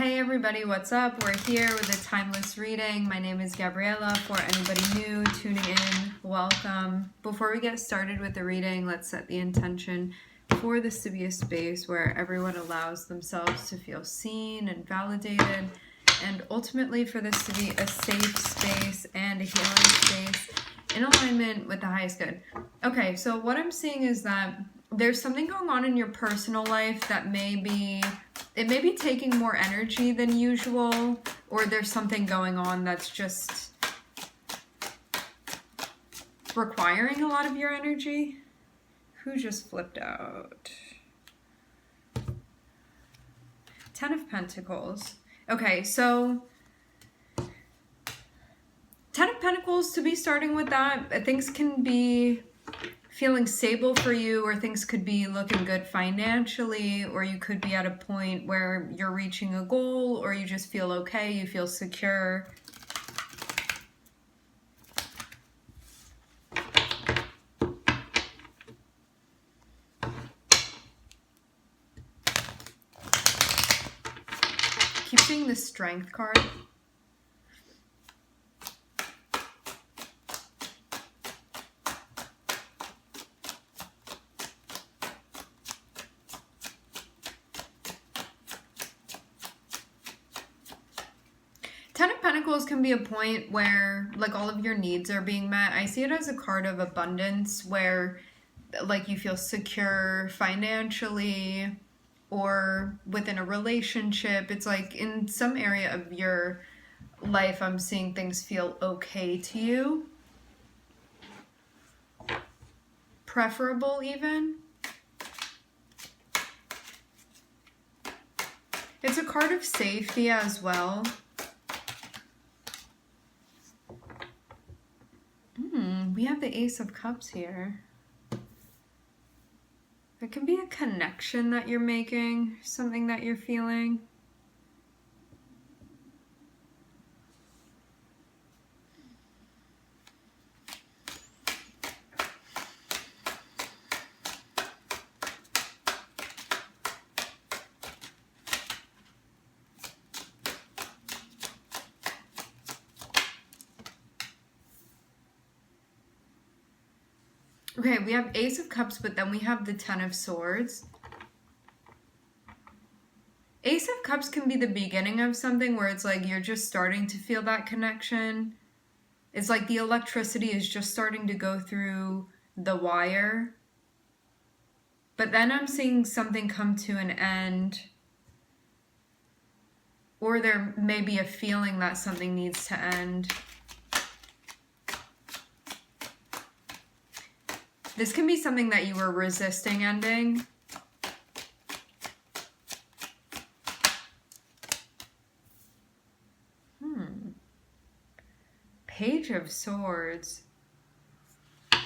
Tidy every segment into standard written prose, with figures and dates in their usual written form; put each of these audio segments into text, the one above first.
Hey everybody, what's up? We're here with a timeless reading. My name is Gabriella. For anybody new tuning in, welcome. Before we get started with the reading, let's set the intention for this to be a space where everyone allows themselves to feel seen and validated, and ultimately for this to be a safe space and a healing space in alignment with the highest good. Okay, so what I'm seeing is that there's something going on in your personal life that may be taking more energy than usual, or there's something going on that's just requiring a lot of your energy. Who just flipped out? 10 of Pentacles. Okay, so 10 of Pentacles, to be starting with that, things can be feeling stable for you, or things could be looking good financially, or you could be at a point where you're reaching a goal, or you just feel okay, you feel secure. Keep seeing the Strength card. Pentacles can be a point where like all of your needs are being met. I see it as a card of abundance where like you feel secure financially or within a relationship. It's like in some area of your life I'm seeing things feel okay to you. Preferable even. It's a card of safety as well. We have the Ace of Cups here. There can be a connection that you're making, something that you're feeling. Okay, we have Ace of Cups, but then we have the 10 of Swords. Ace of Cups can be the beginning of something where it's like you're just starting to feel that connection. It's like the electricity is just starting to go through the wire. But then I'm seeing something come to an end. Or there may be a feeling that something needs to end. This can be something that you were resisting ending. Page of Swords. I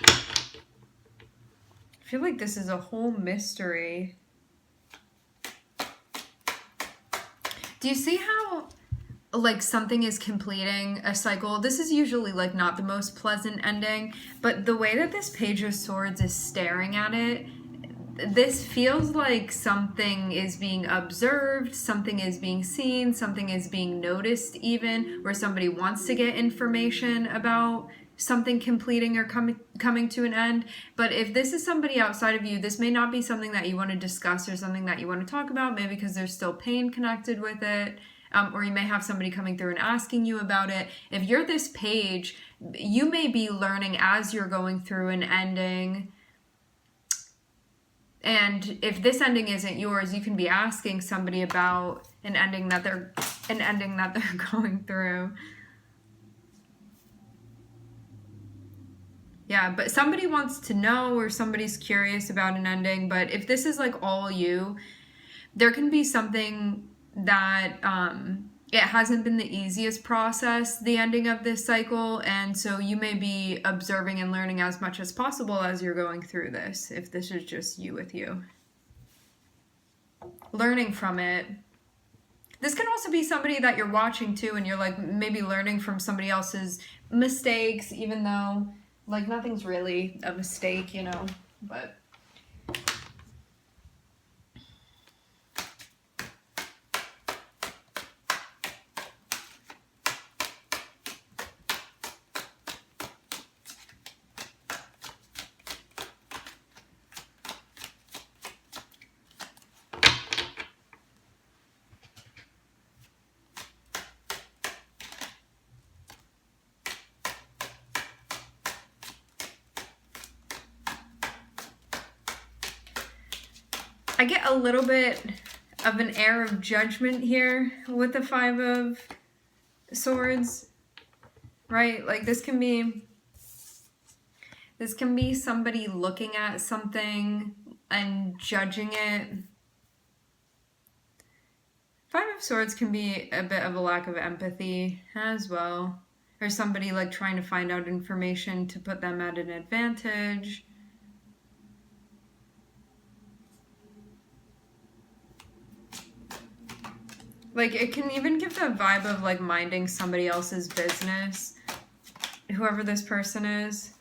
feel like this is a whole mystery. Do you see how like something is completing a cycle? This is usually like not the most pleasant ending, but the way that this Page of Swords is staring at it, this feels like something is being observed, something is being seen, something is being noticed even, where somebody wants to get information about something completing or coming to an end. But if this is somebody outside of you, this may not be something that you want to discuss or something that you want to talk about, maybe because there's still pain connected with it. Or you may have somebody coming through and asking you about it. If you're this page, you may be learning as you're going through an ending. And if this ending isn't yours, you can be asking somebody about an ending that they're going through. Yeah, but somebody wants to know, or somebody's curious about an ending. But if this is like all you, there can be something that it hasn't been the easiest process, the ending of this cycle, and so you may be observing and learning as much as possible as you're going through this, if this is just you with you. Learning from it. This can also be somebody that you're watching too, and you're like maybe learning from somebody else's mistakes, even though like nothing's really a mistake, you know, but I get a little bit of an air of judgment here with the Five of Swords, right? Like this can be somebody looking at something and judging it. Five of Swords can be a bit of a lack of empathy as well. Or somebody like trying to find out information to put them at an advantage. Like, it can even give the vibe of, like, minding somebody else's business. Whoever this person is.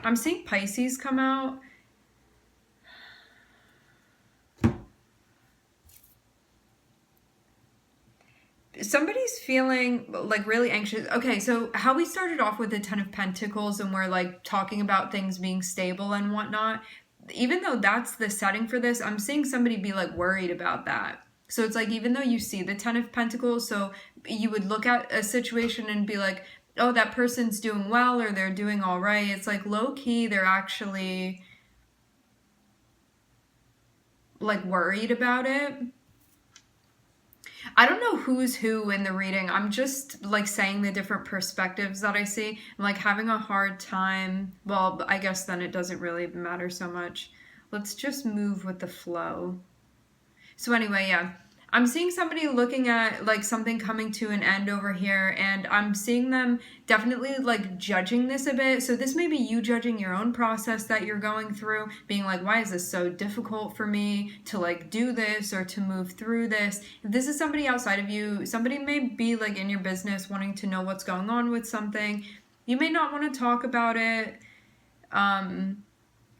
I'm seeing Pisces come out. Somebody's feeling, like, really anxious. Okay, so how we started off with the Ten of Pentacles and we're, like, talking about things being stable and whatnot. Even though that's the setting for this, I'm seeing somebody be, like, worried about that. So it's like, even though you see the Ten of Pentacles, so you would look at a situation and be like, oh, that person's doing well or they're doing all right. It's like low-key, they're actually like worried about it. I don't know who's who in the reading. I'm just like saying the different perspectives that I see. I'm like having a hard time. Well, I guess then it doesn't really matter so much. Let's just move with the flow. So anyway, yeah, I'm seeing somebody looking at like something coming to an end over here, and I'm seeing them definitely like judging this a bit. So this may be you judging your own process that you're going through, being like, why is this so difficult for me to like do this or to move through this? If this is somebody outside of you, somebody may be like in your business wanting to know what's going on with something. You may not want to talk about it.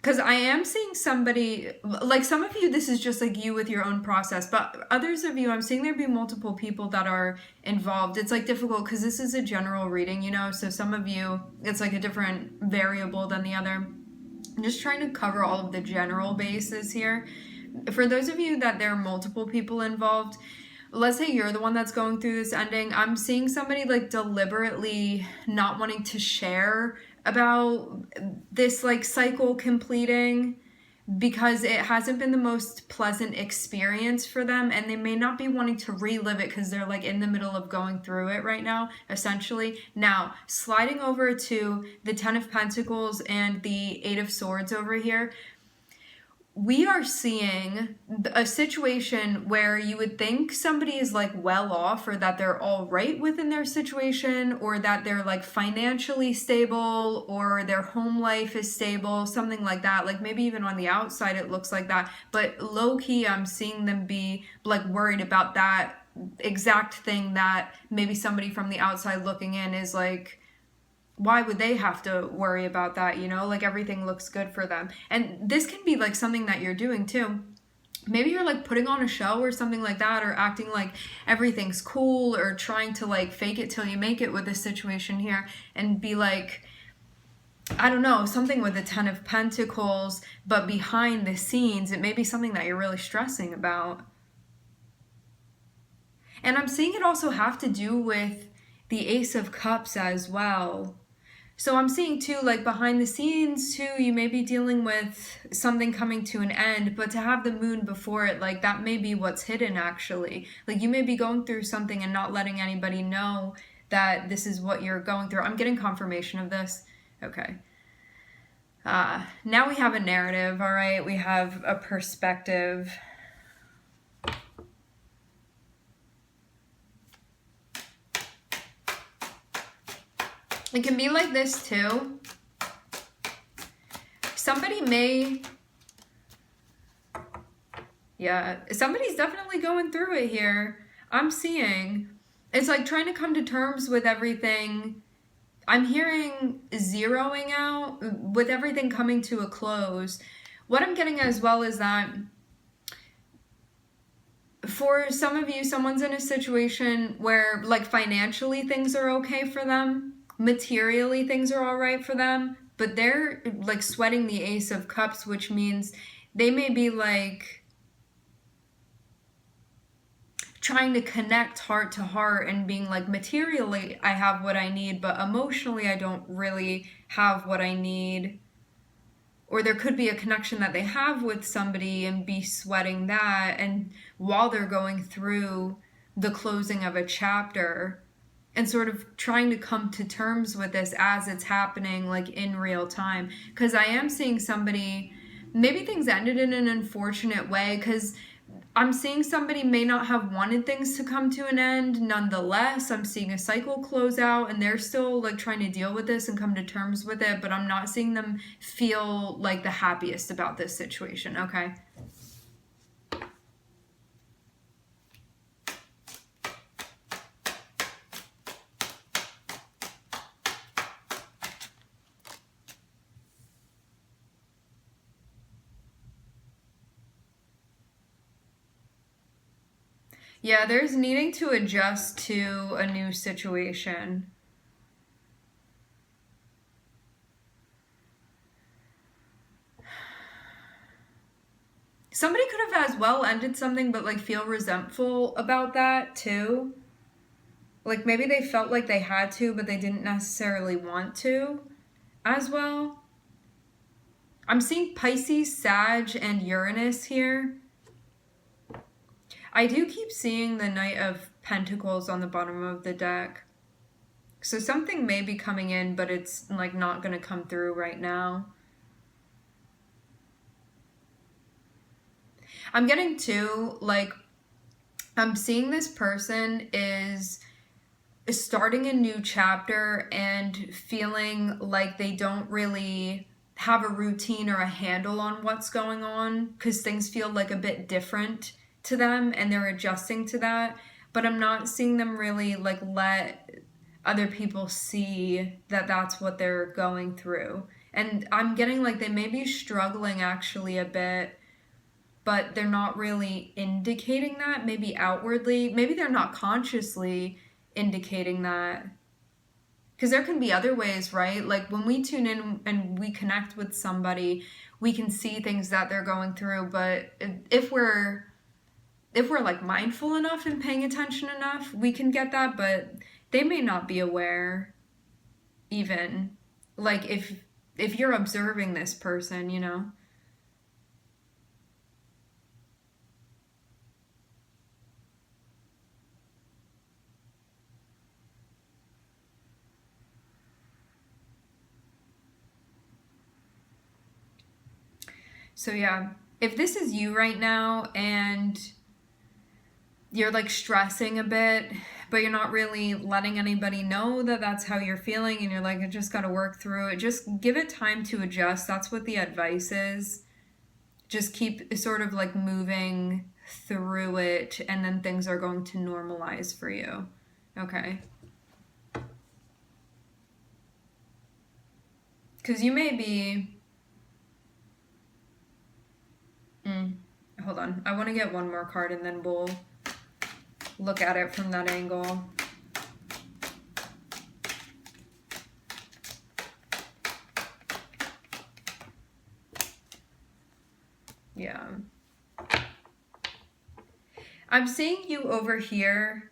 Because I am seeing somebody, like some of you, this is just like you with your own process, but others of you, I'm seeing there be multiple people that are involved. It's like difficult because this is a general reading, you know, so some of you, it's like a different variable than the other. I'm just trying to cover all of the general bases here. For those of you that there are multiple people involved, let's say you're the one that's going through this ending, I'm seeing somebody like deliberately not wanting to share about this like cycle completing because it hasn't been the most pleasant experience for them, and they may not be wanting to relive it because they're like in the middle of going through it right now, essentially. Now, sliding over to the Ten of Pentacles and the Eight of Swords over here, we are seeing a situation where you would think somebody is like well off, or that they're all right within their situation, or that they're like financially stable, or their home life is stable, something like that. Like maybe even on the outside it looks like that, but low key I'm seeing them be like worried about that exact thing that maybe somebody from the outside looking in is like, why would they have to worry about that, you know? Like everything looks good for them. And this can be like something that you're doing too. Maybe you're like putting on a show or something like that, or acting like everything's cool, or trying to like fake it till you make it with this situation here and be like, I don't know, something with the Ten of Pentacles, but behind the scenes, it may be something that you're really stressing about. And I'm seeing it also have to do with the Ace of Cups as well. So I'm seeing too, like behind the scenes too, you may be dealing with something coming to an end, but to have the moon before it, like that may be what's hidden actually. Like you may be going through something and not letting anybody know that this is what you're going through. I'm getting confirmation of this. Okay. Now we have a narrative, all right? We have a perspective. It can be like this too. Somebody may, yeah, somebody's definitely going through it here. I'm seeing, it's like trying to come to terms with everything. I'm hearing zeroing out with everything coming to a close. What I'm getting as well is that for some of you, someone's in a situation where like financially things are okay for them. Materially things are all right for them, but they're like sweating the Ace of Cups, which means they may be like trying to connect heart to heart and being like, materially I have what I need, but emotionally I don't really have what I need. or there could be a connection that they have with somebody and be sweating that, and while they're going through the closing of a chapter and sort of trying to come to terms with this as it's happening, like in real time. Because I am seeing somebody, maybe things ended in an unfortunate way, because I'm seeing somebody may not have wanted things to come to an end. Nonetheless, I'm seeing a cycle close out and they're still like trying to deal with this and come to terms with it, but I'm not seeing them feel like the happiest about this situation, okay? Yeah, there's needing to adjust to a new situation. Somebody could have as well ended something but like feel resentful about that too. Like maybe they felt like they had to but they didn't necessarily want to as well. I'm seeing Pisces, Sag, and Uranus here. I do keep seeing the Knight of Pentacles on the bottom of the deck. So something may be coming in, but it's like not going to come through right now. I'm getting too, like, I'm seeing this person is starting a new chapter and feeling like they don't really have a routine or a handle on what's going on because things feel like a bit different to them and they're adjusting to that. But I'm not seeing them really like let other people see that that's what they're going through. And I'm getting like they may be struggling actually a bit, but they're not really indicating that, maybe outwardly. Maybe they're not consciously indicating that. Because there can be other ways, right? Like when we tune in and we connect with somebody, we can see things that they're going through. But if we're like mindful enough and paying attention enough, we can get that. But they may not be aware even. Like if you're observing this person, you know. So yeah, if this is you right now and you're like stressing a bit, but you're not really letting anybody know that that's how you're feeling and you're like, I just got to work through it. Just give it time to adjust. That's what the advice is. Just keep sort of like moving through it and then things are going to normalize for you. Okay. Because you may be... hold on. I want to get one more card and then we'll look at it from that angle. Yeah. I'm seeing you over here.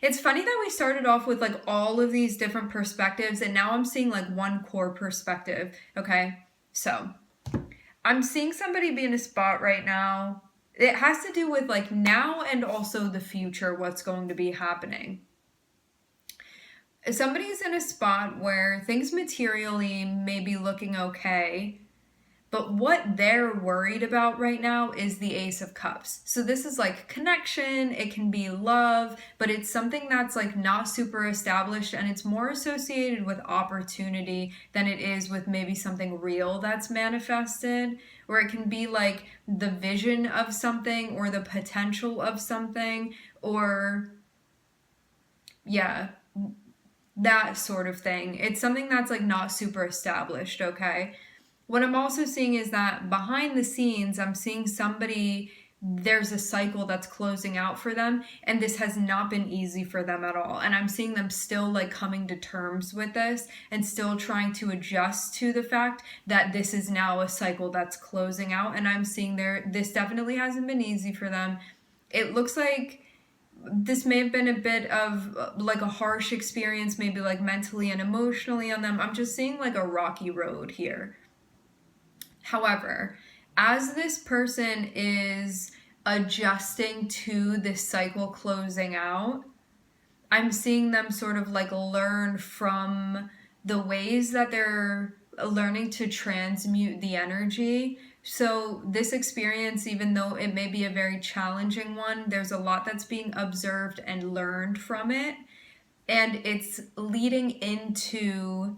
It's funny that we started off with like all of these different perspectives and now I'm seeing like one core perspective. Okay. So I'm seeing somebody be in a spot right now. It has to do with like now and also the future, what's going to be happening. Somebody's in a spot where things materially may be looking okay, but what they're worried about right now is the Ace of Cups. So this is like connection, it can be love, but it's something that's like not super established and it's more associated with opportunity than it is with maybe something real that's manifested. Or it can be like the vision of something or the potential of something or yeah, that sort of thing. It's something that's like not super established, okay? What I'm also seeing is that behind the scenes, I'm seeing somebody, there's a cycle that's closing out for them, and this has not been easy for them at all. And I'm seeing them still like coming to terms with this and still trying to adjust to the fact that this is now a cycle that's closing out. And I'm seeing this definitely hasn't been easy for them. It looks like this may have been a bit of like a harsh experience, maybe like mentally and emotionally on them. I'm just seeing like a rocky road here. However, as this person is adjusting to this cycle closing out, I'm seeing them sort of like learn from the ways that they're learning to transmute the energy. So this experience, even though it may be a very challenging one, there's a lot that's being observed and learned from it. And it's leading into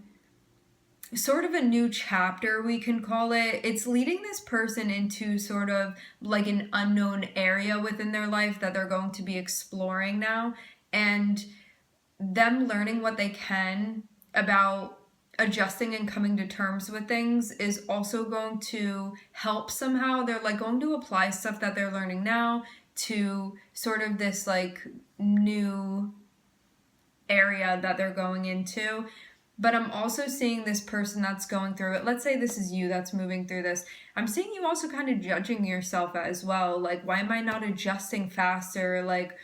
sort of a new chapter, we can call it. It's leading this person into sort of like an unknown area within their life that they're going to be exploring now, and them learning what they can about adjusting and coming to terms with things is also going to help somehow. They're like going to apply stuff that they're learning now to sort of this like new area that they're going into. But I'm also seeing this person that's going through it. Let's say this is you that's moving through this. I'm seeing you also kind of judging yourself as well. Like, why am I not adjusting faster? Like,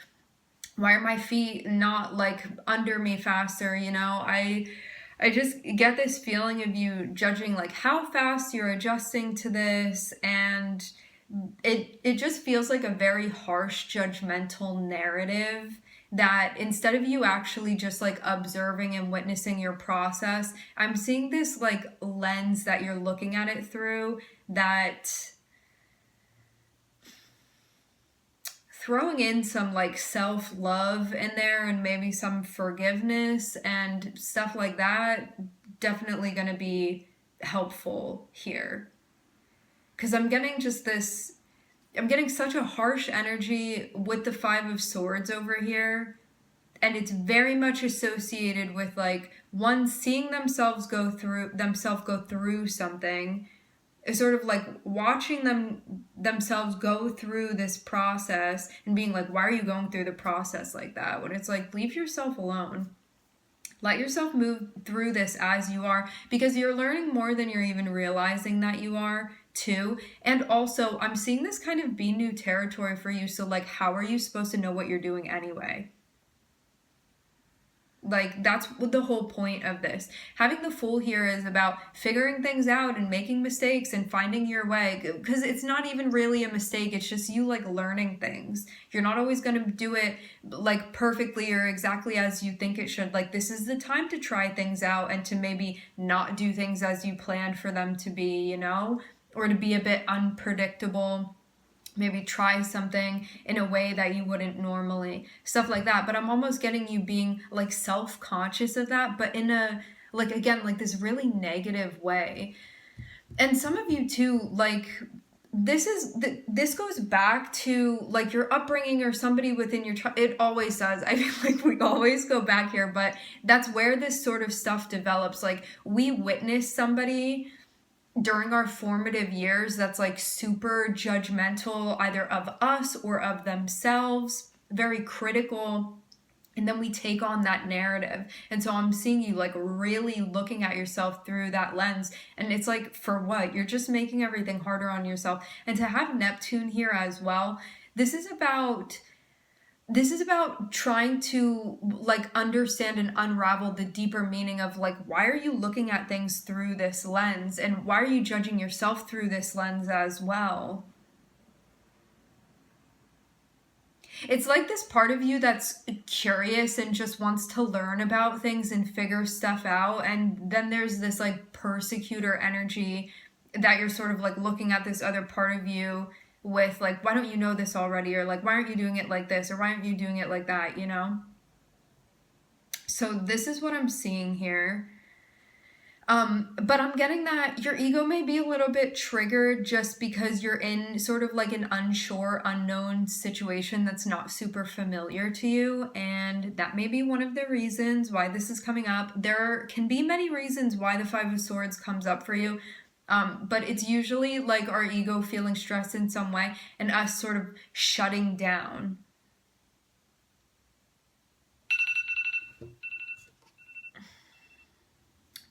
why are my feet not like under me faster? You know, I just get this feeling of you judging like how fast you're adjusting to this, and it just feels like a very harsh judgmental narrative that instead of you actually just like observing and witnessing your process, I'm seeing this like lens that you're looking at it through, that throwing in some like self-love in there and maybe some forgiveness and stuff like that, definitely going to be helpful here. Because I'm getting just this, I'm getting such a harsh energy with the Five of Swords over here. And it's very much associated with like one seeing themselves go through something, is sort of like watching themselves go through this process and being like, why are you going through the process like that? When it's like, leave yourself alone. Let yourself move through this as you are, because you're learning more than you're even realizing that you are too. And also, I'm seeing this kind of be new territory for you. So like, how are you supposed to know what you're doing anyway? Like, that's the whole point of this. Having the Fool here is about figuring things out and making mistakes and finding your way, because it's not even really a mistake. It's just you like learning things. You're not always going to do it like perfectly or exactly as you think it should. Like, this is the time to try things out and to maybe not do things as you planned for them to be, you know, or to be a bit unpredictable. Maybe try something in a way that you wouldn't normally, stuff like that. But I'm almost getting you being like self-conscious of that, but in a, like, again, like this really negative way. And some of you too, like, this goes back to like your upbringing or somebody within your it always does. I feel like we always go back here, but that's where this sort of stuff develops. Like, we witness somebody during our formative years that's like super judgmental either of us or of themselves, very critical, and then we take on that narrative. And so I'm seeing you like really looking at yourself through that lens, and it's like, for what? You're just making everything harder on yourself. And to have Neptune here as well, this is about trying to like understand and unravel the deeper meaning of like, why are you looking at things through this lens, and why are you judging yourself through this lens as well? It's like this part of you that's curious and just wants to learn about things and figure stuff out, and then there's this like persecutor energy that you're sort of like looking at this other part of you with like, why don't you know this already? Or like, why aren't you doing it like this? Or why aren't you doing it like that, you know? So this is what I'm seeing here. But I'm getting that your ego may be a little bit triggered just because you're in sort of like an unsure, unknown situation that's not super familiar to you. And that may be one of the reasons why this is coming up. There can be many reasons why the Five of Swords comes up for you. But it's usually like our ego feeling stressed in some way and us sort of shutting down.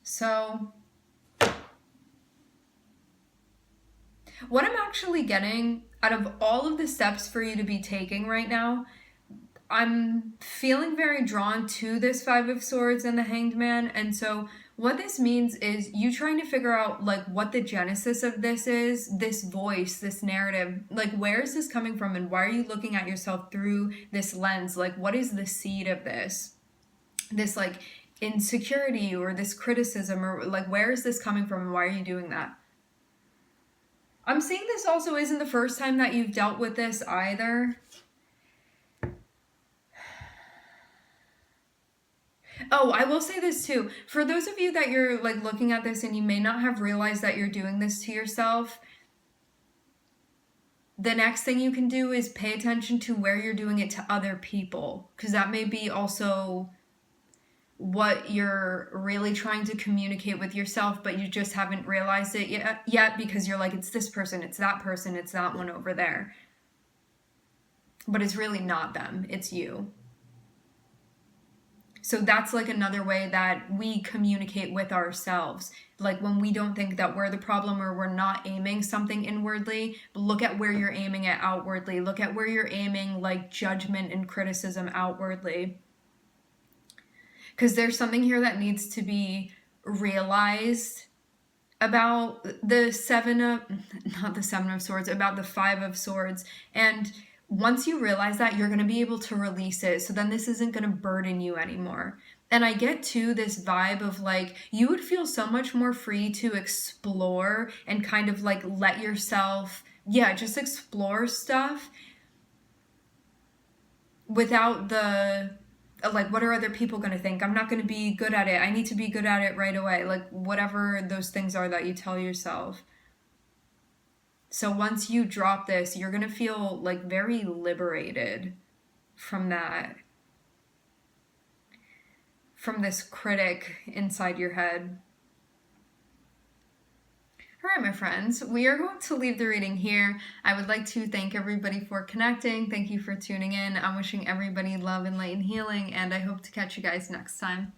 So what I'm actually getting out of all of the steps for you to be taking right now, I'm feeling very drawn to this Five of Swords and the Hanged Man. And so What this means is you trying to figure out like what the genesis of this is, this voice, this narrative, like where is this coming from and why are you looking at yourself through this lens? Like what is the seed of this? This like insecurity or this criticism, or like where is this coming from and why are you doing that? I'm seeing this also isn't the first time that you've dealt with this either. Oh, I will say this too. For those of you that you're like looking at this and you may not have realized that you're doing this to yourself, the next thing you can do is pay attention to where you're doing it to other people, because that may be also what you're really trying to communicate with yourself, but you just haven't realized it yet because you're like, it's this person, it's that person, it's that one over there. But it's really not them, it's you. So that's like another way that we communicate with ourselves. Like when we don't think that we're the problem or we're not aiming something inwardly, look at where you're aiming it outwardly. Look at where you're aiming like judgment and criticism outwardly. Because there's something here that needs to be realized about the about the 5 of Swords. And once you realize that, you're going to be able to release it. So then this isn't going to burden you anymore. And I get to this vibe of like, you would feel so much more free to explore and kind of like let yourself, just explore stuff without the, like, what are other people going to think? I'm not going to be good at it. I need to be good at it right away. Like, whatever those things are that you tell yourself. So once you drop this, you're going to feel like very liberated from that, from this critic inside your head. All right, my friends, we are going to leave the reading here. I would like to thank everybody for connecting. Thank you for tuning in. I'm wishing everybody love and light and healing, and I hope to catch you guys next time.